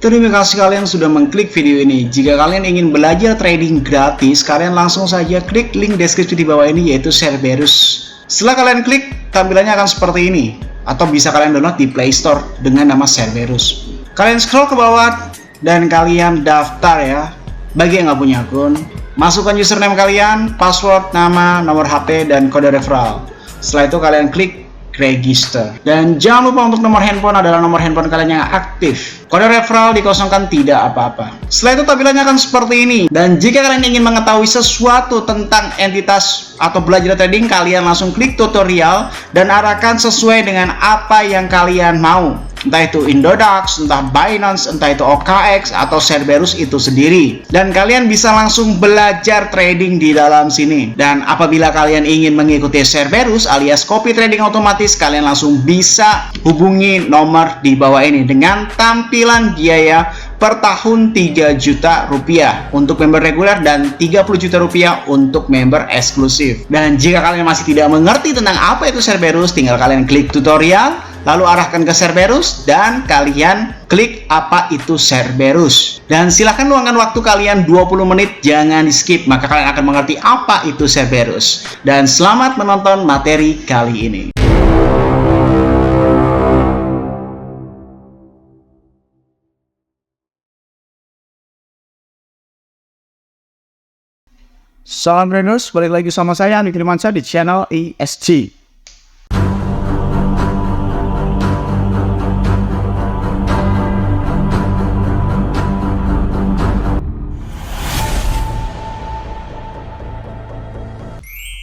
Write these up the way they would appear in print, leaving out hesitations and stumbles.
Terima kasih kalian sudah mengklik video ini. Jika kalian ingin belajar trading gratis, kalian langsung saja klik link deskripsi di bawah ini, yaitu Cerberus. Setelah kalian klik, tampilannya akan seperti ini. Atau bisa kalian download di Play Store dengan nama Cerberus. Kalian scroll ke bawah dan kalian daftar ya. Bagi yang nggak punya akun, masukkan username kalian, password, nama, nomor HP, dan kode referral. Setelah itu kalian klik register. Dan jangan lupa untuk nomor handphone adalah nomor handphone kalian yang aktif. Kode referral dikosongkan, tidak apa-apa. Setelah itu tampilannya akan seperti ini. Dan jika kalian ingin mengetahui sesuatu tentang entitas atau belajar trading, kalian langsung klik tutorial dan arahkan sesuai dengan apa yang kalian mau. Entah itu Indodax, entah Binance, entah itu OKX atau Cerberus itu sendiri. Dan kalian bisa langsung belajar trading di dalam sini. Dan apabila kalian ingin mengikuti Cerberus alias copy trading otomatis, kalian langsung bisa hubungi nomor di bawah ini dengan tampilan biaya per tahun 3 juta rupiah untuk member reguler dan 30 juta rupiah untuk member eksklusif. Dan jika kalian masih tidak mengerti tentang apa itu Cerberus, tinggal kalian klik tutorial, lalu arahkan ke Cerberus dan kalian klik apa itu Cerberus. Dan silahkan luangkan waktu kalian 20 menit, jangan di skip, maka kalian akan mengerti apa itu Cerberus. Dan selamat menonton materi kali ini. Salam traders, balik lagi sama saya Andi Firmansyah di channel ESG.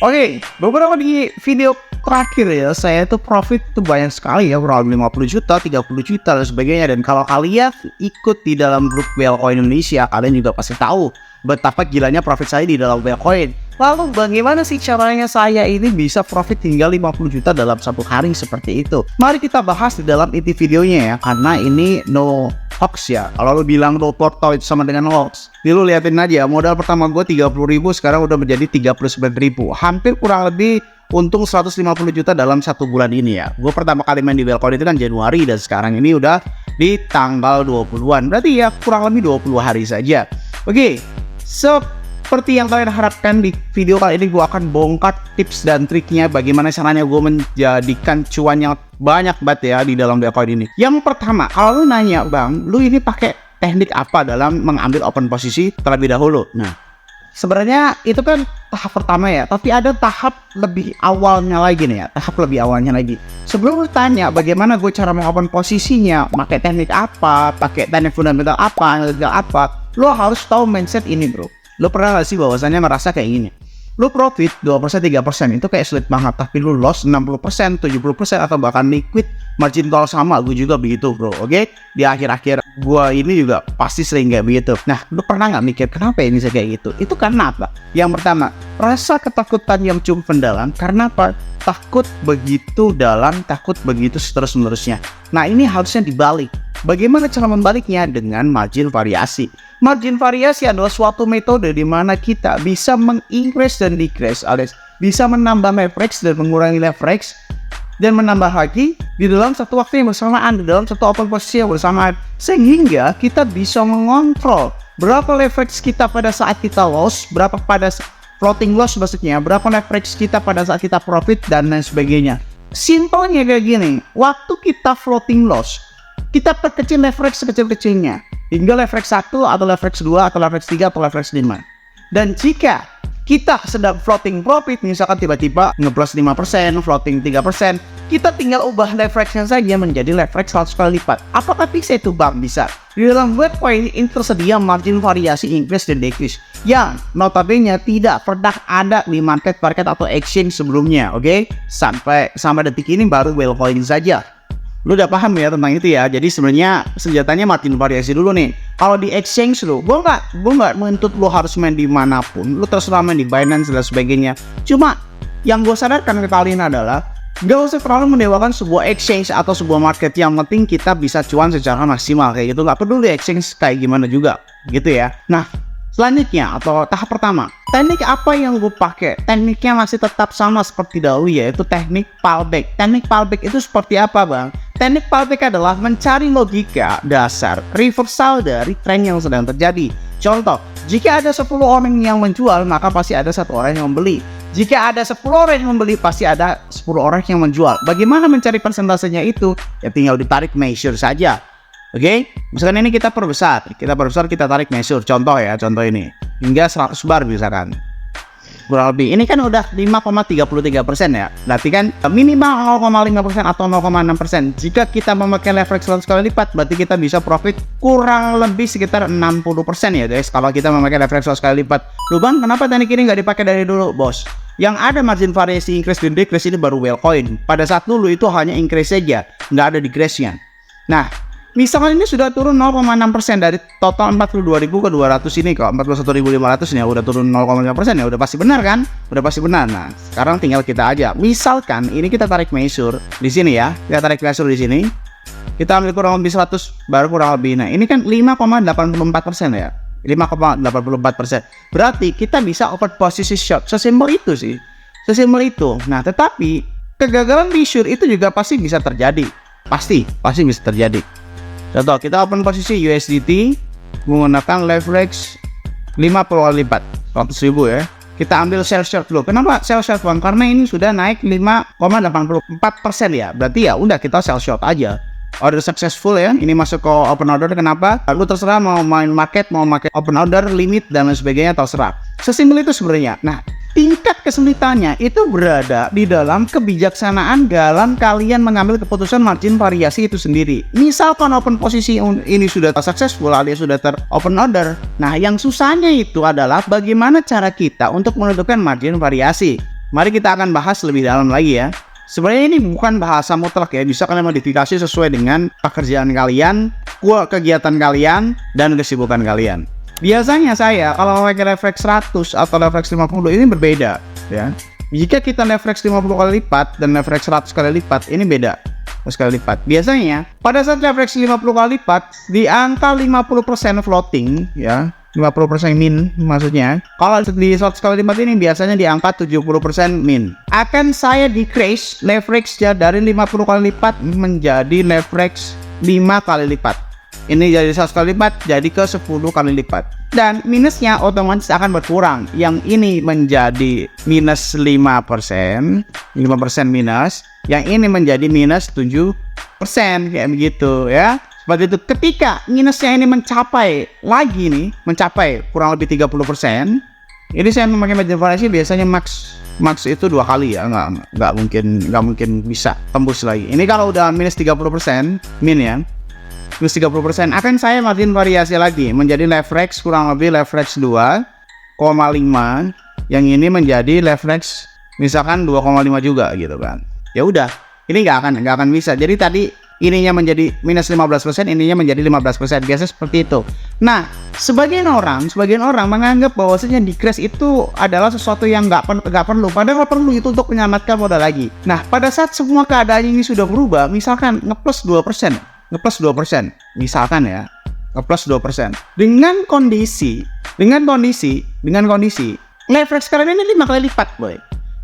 Oke, beberapa di video terakhir ya, saya itu profit tuh banyak sekali ya, kurang 50 juta, 30 juta dan sebagainya. Dan kalau kalian ikut di dalam grup Wellcoin Indonesia, kalian juga pasti tahu betapa gilanya profit saya di dalam Wellcoin. Lalu bagaimana sih caranya saya ini bisa profit hingga 50 juta dalam satu hari seperti itu? Mari kita bahas di dalam inti videonya ya, karena ini no hoax ya. Kalau lu bilang no porto itu sama dengan hoax, lu liatin aja, modal pertama gue 30.000, sekarang udah menjadi 39.000, hampir kurang lebih untung 150 juta dalam satu bulan ini ya. Gue pertama kali main di Wellcoin itu kan Januari, dan sekarang ini udah di tanggal 20-an, berarti ya kurang lebih 20 hari saja. Oke, seperti yang kalian harapkan, di video kali ini gue akan bongkar tips dan triknya bagaimana caranya gue menjadikan cuan yang banyak banget ya di dalam Wellcoin ini. Yang pertama, kalau lu nanya, bang, lu ini pakai teknik apa dalam mengambil open posisi terlebih dahulu? Nah, sebenarnya itu kan tahap pertama ya, tapi ada tahap lebih awalnya lagi nih ya, tahap lebih awalnya lagi. Sebelum lu tanya bagaimana gue cara mengopen posisinya, pakai teknik apa, pakai teknik fundamental apa, lo harus tahu mindset ini bro. Lo pernah gak sih bahwasannya merasa kayak gini, lo profit 2%, 3% itu kayak sulit banget, tapi lo loss 60%, 70% atau bahkan liquid margin call sama, gue juga begitu bro. Oke, di akhir-akhir gue ini juga pasti sering kayak begitu. Nah, lo pernah gak mikir kenapa ini saya kayak gitu? Itu karena apa? Yang pertama, rasa ketakutan yang cukup mendalam. Karena apa? Takut begitu dalam, takut begitu terus-menerusnya. Nah, ini harusnya dibalik. Bagaimana cara membaliknya? Dengan margin variasi. Margin variasi adalah suatu metode di mana kita bisa meng-increase dan decrease, alias bisa menambah leverage dan mengurangi leverage, dan menambah lagi di dalam satu waktu yang bersamaan, di dalam satu open posisi yang bersamaan, sehingga kita bisa mengontrol berapa leverage kita pada saat kita loss, berapa pada floating loss maksudnya, berapa leverage kita pada saat kita profit, dan lain sebagainya. Simpelnya kayak gini, waktu kita floating loss, kita perkecil leverage sekecil-kecilnya hingga leverage 1 atau leverage 2 atau leverage 3 atau leverage 5. Dan jika kita sedang floating profit, misalkan tiba-tiba nge-plus 5%, floating 3%, kita tinggal ubah leverage-nya saja menjadi leverage 100 kali lipat. Apakah bisa itu bang? Bisa. Di dalam Wellcoin ini tersedia margin variasi increase dan decrease yang notabene tidak pernah ada di market atau exchange sebelumnya. Oke, sampai detik ini baru Wellcoin saja. Lu udah paham ya tentang itu ya. Jadi sebenarnya senjatanya margin variasi dulu nih. Kalau di exchange lu, gue nggak menuntut lu harus main di manapun. Lu terserah main di Binance dan sebagainya. Cuma yang gue sadarkan ke kalian adalah gak usah terlalu mendewakan sebuah exchange atau sebuah market. Yang penting kita bisa cuan secara maksimal kayak gitu. Gak peduli exchange kayak gimana juga gitu ya. Nah, selanjutnya atau tahap pertama, teknik apa yang gue pakai? Tekniknya masih tetap sama seperti dahulu, yaitu teknik pullback. Teknik pullback itu seperti apa bang? Teknik Palpik adalah mencari logika dasar reversal dari tren yang sedang terjadi. Contoh, jika ada 10 orang yang menjual, maka pasti ada 1 orang yang membeli. Jika ada 10 orang yang membeli, pasti ada 10 orang yang menjual. Bagaimana mencari persentasenya itu? Ya tinggal ditarik measure saja. Oke, misalkan ini kita perbesar, kita tarik measure. Contoh ya, contoh ini hingga 100 bar misalkan. Kurang lebih, ini kan udah 5,33% ya. Berarti kan minimal 0,5% atau 0,6%. Jika kita memakai leverage 100 kali lipat, berarti kita bisa profit kurang lebih sekitar 60% ya guys. Kalau kita memakai leverage 100 kali lipat. Loh bang, kenapa teknik ini nggak dipakai dari dulu bos? Yang ada margin variasi increase dan decrease ini baru Wellcoin. Pada saat dulu itu hanya increase saja, nggak ada decrease-nya. Nah, misalkan ini sudah turun 0,6% dari total 42.000 ke 200 ini kok 41.500 ya udah turun 0,5% ya udah pasti benar kan? Udah pasti benar. Nah, sekarang tinggal kita aja. Misalkan ini kita tarik measure di sini ya. Kita tarik measure di sini. Kita ambil kurang lebih 100 baru kurang lebih. Nah, ini kan 5,84% ya. 5,84%. Berarti kita bisa open posisi short. Sesimpel itu sih. Sesimpel itu. Nah, tetapi kegagalan measure itu juga pasti bisa terjadi. Pasti bisa terjadi. Contoh, kita open posisi USDT menggunakan leverage 50 kali lipat 100.000 ya. Kita ambil sell short dulu. Kenapa sell short bang? Karena ini sudah naik 5,84% ya. Berarti ya udah kita sell short aja. Order successful ya. Ini masuk ke open order. Kenapa? Lu terserah mau main market, mau pakai open order, limit dan lain sebagainya terserah. Sesimpel itu sebenarnya. Nah, tingkat kesulitannya itu berada di dalam kebijaksanaan dalam kalian mengambil keputusan margin variasi itu sendiri. Misalkan open posisi ini sudah successful alias sudah open order. Nah, yang susahnya itu adalah bagaimana cara kita untuk menentukan margin variasi. Mari kita akan bahas lebih dalam lagi ya. Sebenarnya ini bukan bahasa mutlak ya, bisa kalian modifikasi sesuai dengan pekerjaan kalian, kegiatan kalian, dan kesibukan kalian. Biasanya saya kalau memakai leverage 100 atau leverage 50 ini berbeda ya. Jika kita leverage 50 kali lipat dan leverage 100 kali lipat ini beda. 100 kali lipat. Biasanya pada saat leverage 50 kali lipat di angka 50% floating ya. 50% min maksudnya. Kalau di 100 kali lipat ini biasanya di angka 70% min. Akan saya decrease leverage-nya dari 50 kali lipat menjadi leverage 5 kali lipat. Ini jadi 100 kali lipat jadi ke 10 kali lipat. Dan minusnya otomatis akan berkurang. Yang ini menjadi minus 5%, 5% minus. Yang ini menjadi minus 7%, kayak begitu ya. Seperti itu. Ketika minusnya ini mencapai kurang lebih 30%. Ini saya memakai margin variasi biasanya max itu 2 kali ya, nggak mungkin bisa tembus lagi. Ini kalau udah minus 30% min ya. Minus 30% akan saya margin variasi lagi menjadi leverage kurang lebih leverage 2,5. Yang ini menjadi leverage misalkan 2,5 juga gitu kan. Ya udah, ini nggak akan bisa. Jadi tadi ininya menjadi minus 15%, ininya menjadi 15%. Biasa seperti itu. Nah, sebagian orang menganggap bahwasanya decrease itu adalah sesuatu yang nggak perlu. Padahal perlu itu untuk menyelamatkan modal lagi. Nah, pada saat semua keadaan ini sudah berubah, misalkan ngeplus 2%. Misalkan ya, ngeplus 2%. Dengan kondisi leverage kalian ini 5 kali lipat, boy.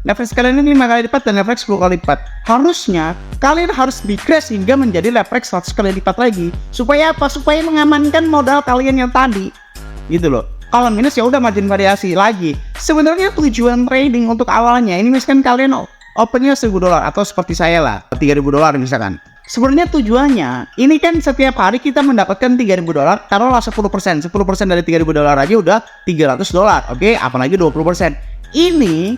Leverage kalian ini 5 kali lipat dan leverage 10 kali lipat. Harusnya kalian harus decrease hingga menjadi leverage 100 kali lipat lagi. Supaya apa? Supaya mengamankan modal kalian yang tadi. Gitu loh. Kalau minus ya udah margin variasi lagi. Sebenarnya tujuan trading untuk awalnya ini misalkan kalian opennya $1.000 atau seperti saya lah, $3.000 misalkan. Sebenarnya tujuannya ini kan setiap hari kita mendapatkan $3.000, taruhlah 10% dari $3.000 aja udah $300, oke? Apalagi 20%. Ini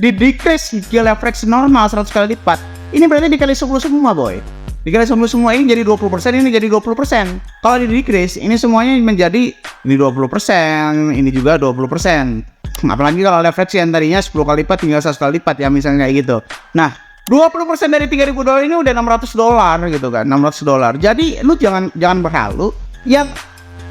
di decrease hingga leverage normal 100 kali lipat. Ini berarti dikali 10 semua, boy. Dikali 10 semua ini jadi 20%, ini jadi 20%. Kalau di decrease ini semuanya menjadi ini 20%, ini juga 20%. Apalagi kalau leverage yang tadinya 10 kali lipat tinggal 100 kali lipat ya misalnya kayak gitu. Nah, 20% dari $3.000 ini udah $600 gitu kan, $600. Jadi lu jangan berhalu. Yang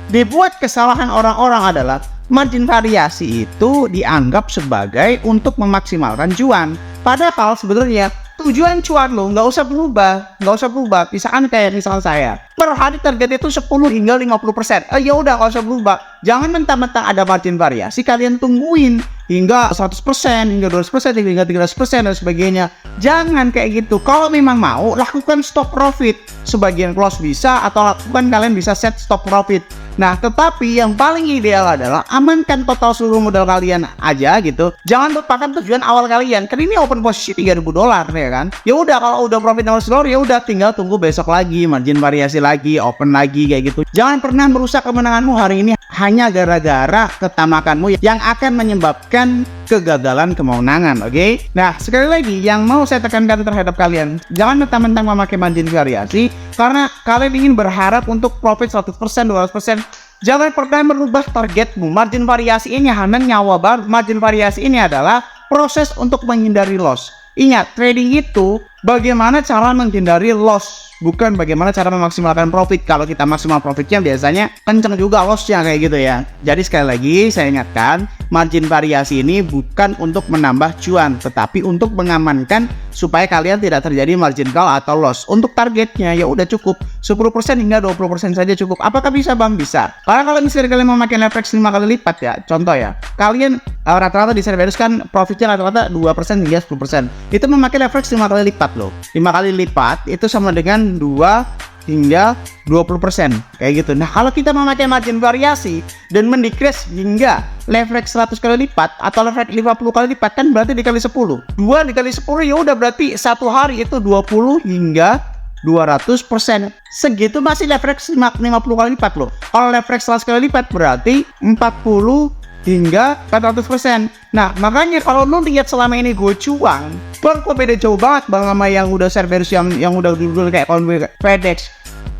dibuat kesalahan orang-orang adalah margin variasi itu dianggap sebagai untuk memaksimalkan cuan. Padahal sebenarnya tujuan cuan lo nggak usah berubah. Misalkan kayak misal saya per hari target itu 10 hingga 50%. Ya udah, kalau usah berubah. Jangan mentang-mentang ada margin variasi, kalian tungguin hingga 100%, hingga 200%, hingga 300% dan sebagainya. Jangan kayak gitu. Kalau memang mau, lakukan stop profit. Sebagian close bisa, atau lakukan kalian bisa set stop profit. Nah, tetapi yang paling ideal adalah amankan total seluruh modal kalian aja gitu. Jangan lupakan tujuan awal kalian. Kan ini open posisi $3.000 ya kan. Ya udah, kalau udah profit $100 ya udah tinggal tunggu besok lagi, margin variasi lagi, open lagi kayak gitu. Jangan pernah merusak kemenanganmu hari ini hanya gara-gara ketamakanmu yang akan menyebabkan kegagalan kemenangan, oke? Nah, sekali lagi yang mau saya tekankan terhadap kalian, jangan mentang-mentang memakai margin variasi karena kalian ingin berharap untuk profit 100%, 200%. Jangan pernah merubah targetmu. Margin variasi ini hanya nyawa baru. Margin variasi ini adalah proses untuk menghindari loss. Ingat, trading itu bagaimana cara menghindari loss, bukan bagaimana cara memaksimalkan profit. Kalau kita maksimal profitnya biasanya kenceng juga lossnya kayak gitu ya. Jadi sekali lagi saya ingatkan, margin variasi ini bukan untuk menambah cuan, tetapi untuk mengamankan supaya kalian tidak terjadi margin call atau loss. Untuk targetnya ya udah cukup 10% hingga 20% saja cukup. Apakah bisa Bang? Bisa. Karena kalau misalnya kalian memakai leverage 5 kali lipat ya, contoh ya, kalian rata-rata di Cerberus kan profitnya rata-rata 2% hingga 10%. Itu memakai leverage 5 kali lipat loh. 5 kali lipat itu sama dengan 2 hingga 20% kayak gitu. Nah, kalau kita memakai margin variasi dan mendecrease hingga leverage 100 kali lipat atau leverage 50 kali lipat, kan berarti dikali 10. 2 dikali 10 ya udah berarti satu hari itu 20 hingga 200%. Segitu masih leverage 50 kali lipat loh. Kalau leverage 100 kali lipat berarti 40 hingga 400%. Nah, makanya kalau lu lihat selama ini gue cuan, kok beda jauh banget Bang sama yang udah Cerberus yang udah dulu kayak Conway, FedEx.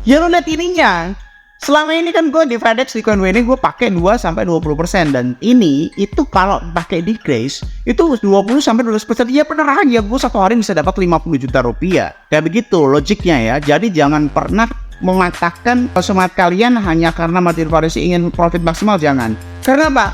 Ya lu lihat ininya. Selama ini kan gue di FedEx, di Conway ini gue pakai 2-20%, dan ini itu kalau pakai decrease itu 20-200%. Ya beneran ya, gue satu hari bisa dapat 50 juta rupiah. Kayak begitu logiknya ya. Jadi jangan pernah mematahkan semangat kalian hanya karena margin variasi ingin profit maksimal, jangan. Karena apa?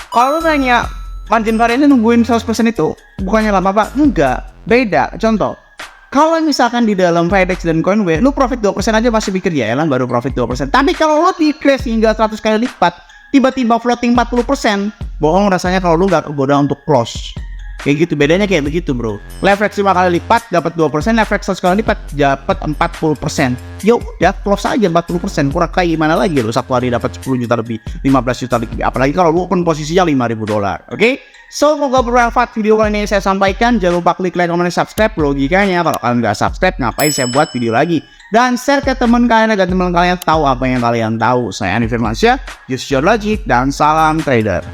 Kalau nanya margin variasi nungguin 100% itu bukannya lama Pak? Enggak, beda. Contoh, kalau misalkan di dalam FedEx dan Conway lu profit 2% aja masih pikir ya elah baru profit 2%. Tapi kalau lu decrease hingga 100 kali lipat, tiba-tiba floating 40%, bohong rasanya kalau lu gak kegoda untuk close. Kayak gitu, bedanya kayak begitu bro. Leverage 5 kali lipat dapat 2%, leverage 100 kali lipat dapat 40%. Ya udah, close aja 40%. Kurang kayak gimana lagi lo satu hari dapat 10 juta lebih, 15 juta lebih. Apalagi kalau lu open posisinya $5.000. Oke? So, semoga bermanfaat video kali ini saya sampaikan. Jangan lupa klik like, comment, subscribe. Logikanya kalau kalian nggak subscribe, ngapain saya buat video lagi? Dan share ke teman kalian agar teman kalian tahu apa yang kalian tahu. Saya Andi Firmansyah, use your logic, dan salam trader.